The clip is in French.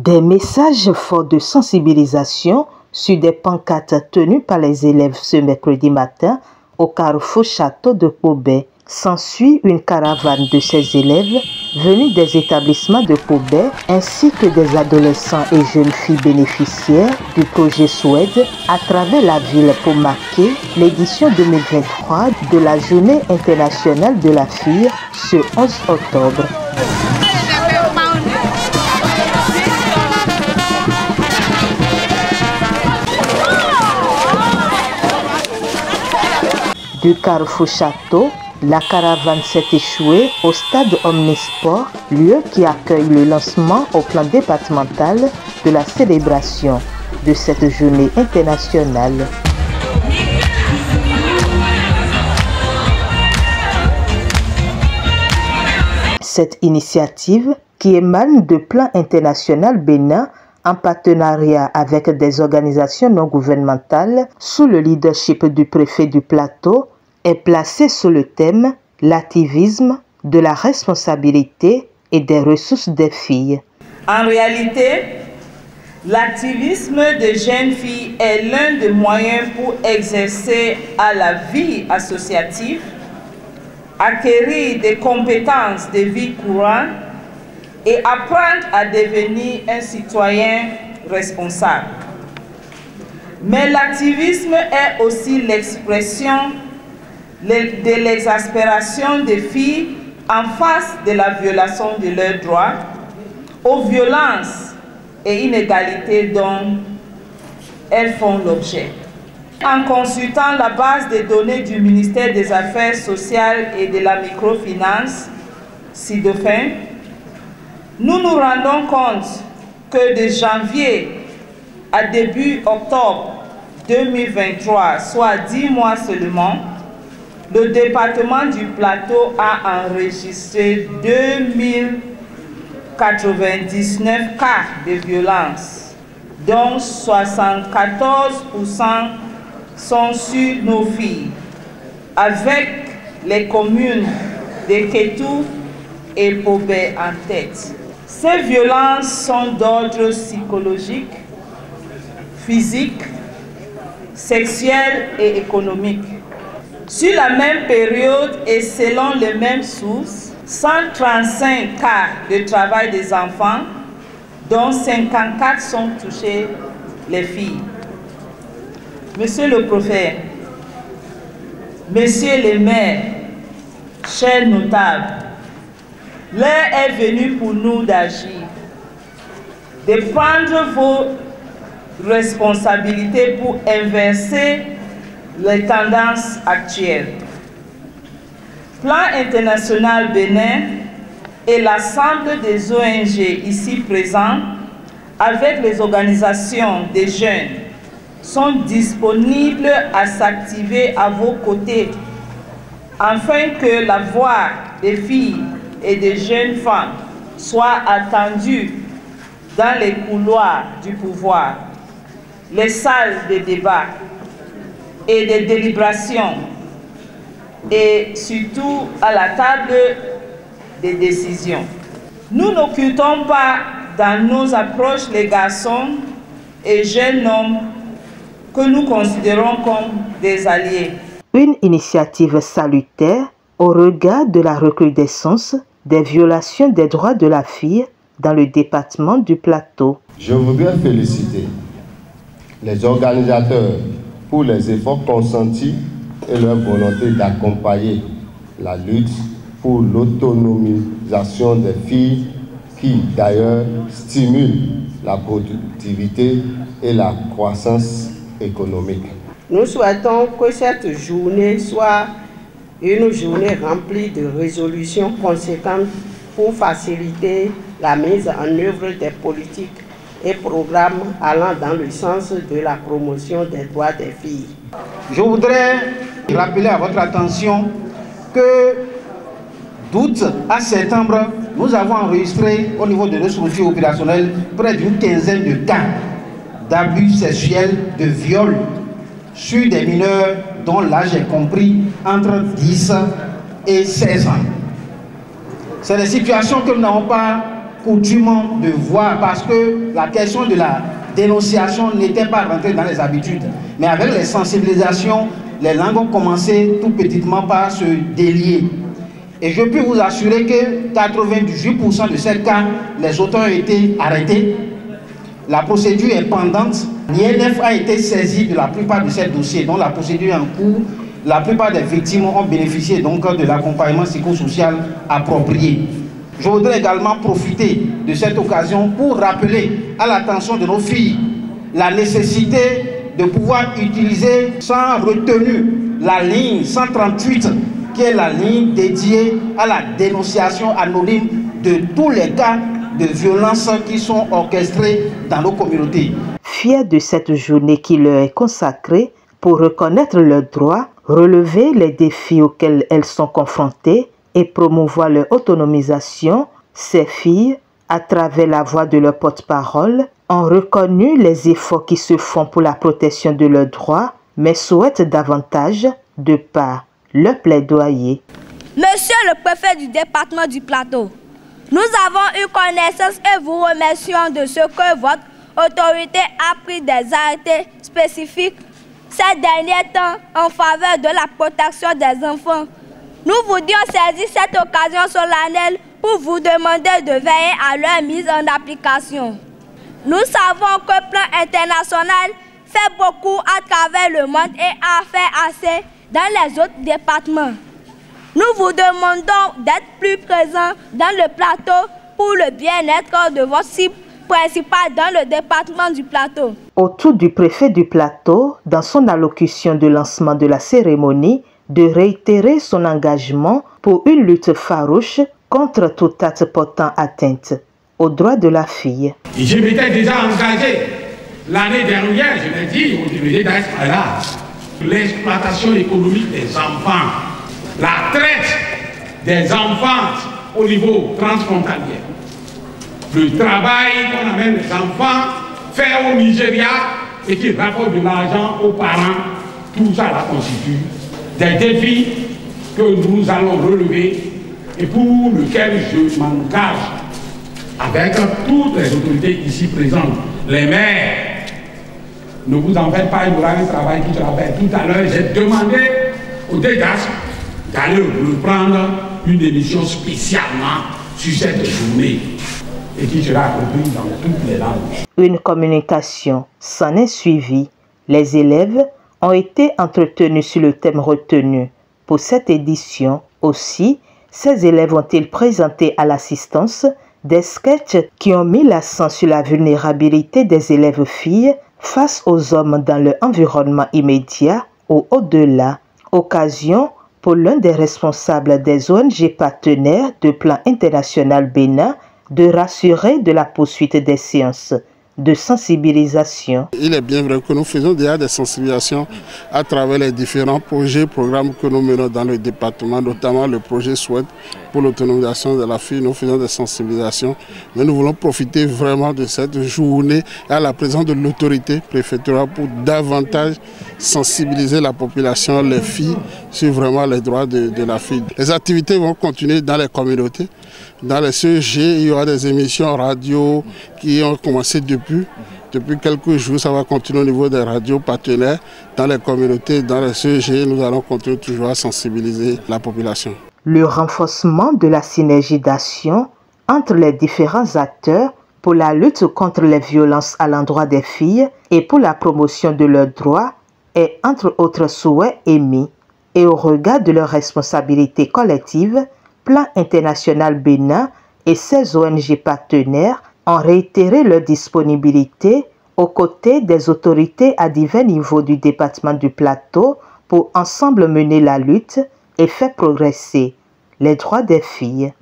Des messages forts de sensibilisation sur des pancartes tenues par les élèves ce mercredi matin au carrefour Château de Pobet. S'ensuit une caravane de ces élèves venus des établissements de Pobet ainsi que des adolescents et jeunes filles bénéficiaires du projet SWED à travers la ville pour marquer l'édition 2023 de la Journée internationale de la fille ce 11 octobre. Du carrefour Château, la caravane s'est échouée au stade Omnisport, lieu qui accueille le lancement au plan départemental de la célébration de cette journée internationale. Cette initiative, qui émane de Plan International Bénin, en partenariat avec des organisations non gouvernementales sous le leadership du préfet du plateau, est placée sous le thème « L'activisme, de la responsabilité et des ressources des filles ». En réalité, l'activisme des jeunes filles est l'un des moyens pour exercer à la vie associative, acquérir des compétences de vie courante et apprendre à devenir un citoyen responsable. Mais l'activisme est aussi l'expression de l'exaspération des filles en face de la violation de leurs droits, aux violences et inégalités dont elles font l'objet. En consultant la base de données du ministère des Affaires sociales et de la microfinance, SIDOFIN, nous nous rendons compte que de janvier à début octobre 2023, soit 10 mois seulement, le département du plateau a enregistré 2099 cas de violence, dont 74% sont sur nos filles, avec les communes de Kétou et Pobet en tête. Ces violences sont d'ordre psychologique, physique, sexuel et économique. Sur la même période et selon les mêmes sources, 135 cas de travail des enfants, dont 54 sont touchés les filles. Monsieur le prophète, messieurs les maires, chers notables, l'heure est venue pour nous d'agir, de prendre vos responsabilités pour inverser les tendances actuelles. Plan International Bénin et l'ensemble des ONG ici présents, avec les organisations des jeunes, sont disponibles à s'activer à vos côtés afin que la voix des filles et des jeunes femmes soit entendue dans les couloirs du pouvoir, les salles de débat et de délibération et surtout à la table des décisions. Nous n'occultons pas dans nos approches les garçons et jeunes hommes que nous considérons comme des alliés. Une initiative salutaire au regard de la recrudescence des violations des droits de la fille dans le département du plateau. Je voudrais féliciter les organisateurs pour les efforts consentis et leur volonté d'accompagner la lutte pour l'autonomisation des filles qui, d'ailleurs, stimule la productivité et la croissance économique. Nous souhaitons que cette journée soit une journée remplie de résolutions conséquentes pour faciliter la mise en œuvre des politiques et programmes allant dans le sens de la promotion des droits des filles. Je voudrais rappeler à votre attention que d'août à septembre, nous avons enregistré au niveau de nos structures opérationnelles près d'une quinzaine de cas d'abus sexuels, de viols sur des mineurs dont l'âge est compris entre 10 et 16 ans. C'est des situations que nous n'avons pas coutume de voir, parce que la question de la dénonciation n'était pas rentrée dans les habitudes. Mais avec les sensibilisations, les langues ont commencé tout petitement par se délier. Et je peux vous assurer que 98% de ces cas, les auteurs ont été arrêtés. La procédure est pendante. L'INF a été saisi de la plupart de ces dossiers, donc la procédure est en cours. La plupart des victimes ont bénéficié donc de l'accompagnement psychosocial approprié. Je voudrais également profiter de cette occasion pour rappeler à l'attention de nos filles la nécessité de pouvoir utiliser sans retenue la ligne 138, qui est la ligne dédiée à la dénonciation anonyme de tous les cas de violences qui sont orchestrées dans nos communautés. Fiers de cette journée qui leur est consacrée pour reconnaître leurs droits, relever les défis auxquels elles sont confrontées et promouvoir leur autonomisation, ces filles, à travers la voix de leur porte-parole, ont reconnu les efforts qui se font pour la protection de leurs droits, mais souhaitent davantage de par leur plaidoyer. Monsieur le préfet du département du Plateau, nous avons eu connaissance et vous remercions de ce que votre autorité a pris des arrêtés spécifiques ces derniers temps en faveur de la protection des enfants. Nous voulions saisir cette occasion solennelle pour vous demander de veiller à leur mise en application. Nous savons que le plan international fait beaucoup à travers le monde et a fait assez dans les autres départements. Nous vous demandons d'être plus présents dans le Plateau pour le bien-être de votre cible principale dans le département du Plateau. Au tour du préfet du Plateau, dans son allocution de lancement de la cérémonie, de réitérer son engagement pour une lutte farouche contre tout acte portant atteinte aux droits de la fille. Je m'étais déjà engagé l'année dernière, je l'ai dit, au député d'être là. L'exploitation économique des enfants, la traite des enfants au niveau transfrontalier, le travail qu'on amène les enfants fait au Nigeria et qui rapporte de l'argent aux parents, tout ça là constitue des défis que nous allons relever et pour lesquels je m'engage avec toutes les autorités ici présentes, les maires. Ne vous en faites pas, il y aura un travail qui sera fait tout à l'heure. J'ai demandé au DEDAS d'aller reprendre une émission spécialement sur cette journée et qui sera accomplie dans toutes les langues. Une communication s'en est suivie. Les élèves ont été entretenus sur le thème retenu. Pour cette édition aussi, ces élèves ont-ils présenté à l'assistance des sketchs qui ont mis l'accent sur la vulnérabilité des élèves filles face aux hommes dans leur environnement immédiat ou au-delà. Occasion pour l'un des responsables des ONG partenaires de Plan International Bénin de rassurer de la poursuite des séances de sensibilisation. Il est bien vrai que nous faisons déjà des sensibilisations à travers les différents projets, programmes que nous menons dans le département, notamment le projet SWOT pour l'autonomisation de la fille. Nous faisons des sensibilisations, mais nous voulons profiter vraiment de cette journée à la présence de l'autorité préfectorale pour davantage sensibiliser la population, les filles, sur vraiment les droits de la fille. Les activités vont continuer dans les communautés. Dans les CEG, il y aura des émissions radio qui ont commencé depuis quelques jours. Ça va continuer au niveau des radios partenaires. Dans les communautés, dans les CEG, nous allons continuer toujours à sensibiliser la population. Le renforcement de la synergie d'action entre les différents acteurs pour la lutte contre les violences à l'endroit des filles et pour la promotion de leurs droits est entre autres souhaits émis. Et au regard de leurs responsabilités collectives, Plan International Bénin et ses ONG partenaires ont réitéré leur disponibilité aux côtés des autorités à divers niveaux du département du Plateau pour ensemble mener la lutte et faire progresser les droits des filles.